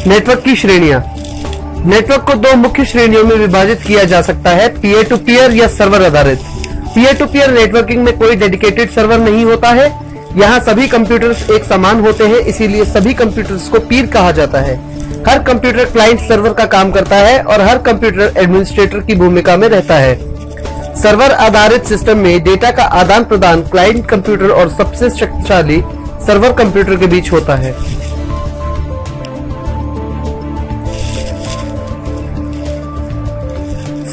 Network की श्रेणियां। Network को दो मुख्य श्रेणियों में विभाजित किया जा सकता है, पीयर टू पीयर या सर्वर आधारित। पीयर टू पीयर नेटवर्किंग में कोई डेडिकेटेड सर्वर नहीं होता है। यहाँ सभी कंप्यूटर्स एक समान होते हैं, इसीलिए सभी कंप्यूटर्स को पीर कहा जाता है। हर कंप्यूटर क्लाइंट सर्वर का काम करता है और हर कंप्यूटर एडमिनिस्ट्रेटर की भूमिका में रहता है। सर्वर आधारित सिस्टम में डेटा का आदान प्रदान क्लाइंट कंप्यूटर और सबसे शक्तिशाली सर्वर कंप्यूटर के बीच होता है।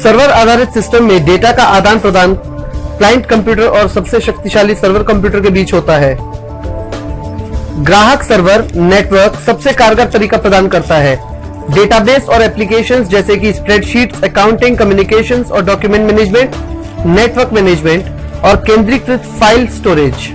सर्वर आधारित सिस्टम में डेटा का आदान प्रदान क्लाइंट कंप्यूटर और सबसे शक्तिशाली सर्वर कंप्यूटर के बीच होता है। ग्राहक सर्वर नेटवर्क सबसे कारगर तरीका प्रदान करता है। डेटाबेस और एप्लीकेशंस जैसे कि स्प्रेडशीट्स, अकाउंटिंग, कम्युनिकेशंस और डॉक्यूमेंट मैनेजमेंट, नेटवर्क मैनेजमेंट और केंद्रीकृत file storage.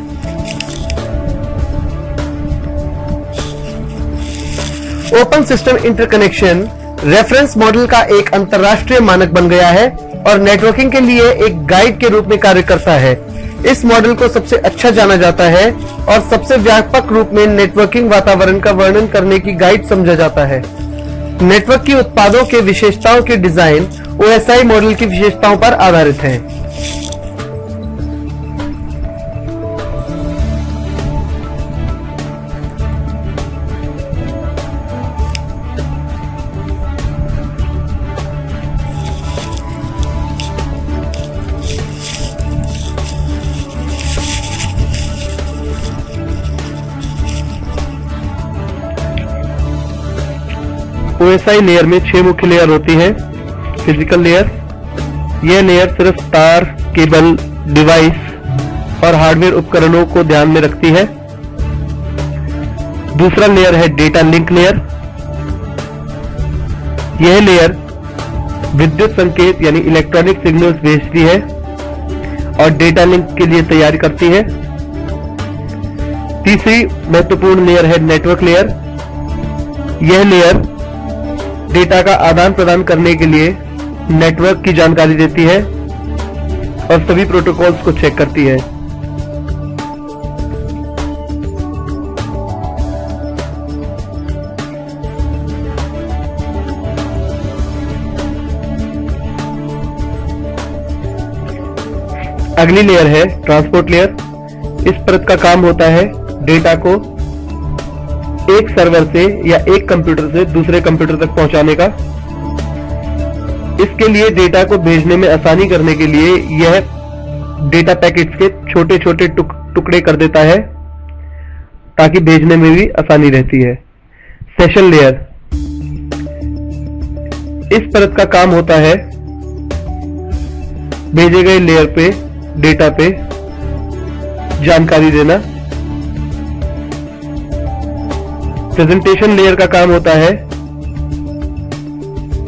Open system interconnection reference model का एक अंतरराष्ट्रीय मानक बन गया है और नेटवर्किंग के लिए एक गाइड के रूप में कार्य करता है। इस मॉडल को सबसे अच्छा जाना जाता है और सबसे व्यापक रूप में नेटवर्किंग वातावरण का वर्णन करने की गाइड समझा जाता है। नेटवर्क की उत्पादों के विशेषताओं के डिजाइन OSI मॉडल की विशेषताओं पर आधारित है। OSI लेयर में 6 मुख्य लेयर होती है। फिजिकल लेयर, यह लेयर सिर्फ तार, केबल, डिवाइस और हार्डवेयर उपकरणों को ध्यान में रखती है। दूसरा लेयर है डेटा लिंक लेयर। यह लेयर विद्युत संकेत यानी इलेक्ट्रॉनिक सिग्नल्स भेजती है और डेटा लिंक के लिए तैयारी करती है। तीसरी महत्वपूर्ण लेयर है नेटवर्क लेयर। यह लेयर डेटा का आदान प्रदान करने के लिए नेटवर्क की जानकारी देती है और सभी प्रोटोकॉल्स को चेक करती है। अगली लेयर है ट्रांसपोर्ट लेयर। इस परत का काम होता है डेटा को एक सर्वर से या एक कंप्यूटर से दूसरे कंप्यूटर तक पहुंचाने का। इसके लिए डेटा को भेजने में आसानी करने के लिए यह डेटा पैकेट्स के छोटे छोटे टुकड़े कर देता है ताकि भेजने में भी आसानी रहती है। सेशन लेयर, इस परत का काम होता है भेजे गए लेयर पे डेटा पे जानकारी देना। प्रेजेंटेशन लेयर का काम होता है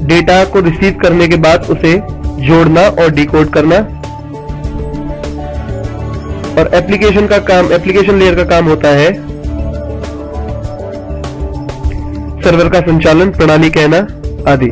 डेटा को रिसीव करने के बाद उसे जोड़ना और डिकोड करना। और एप्लीकेशन लेयर का काम होता है सर्वर का संचालन, प्रणाली कहना आदि।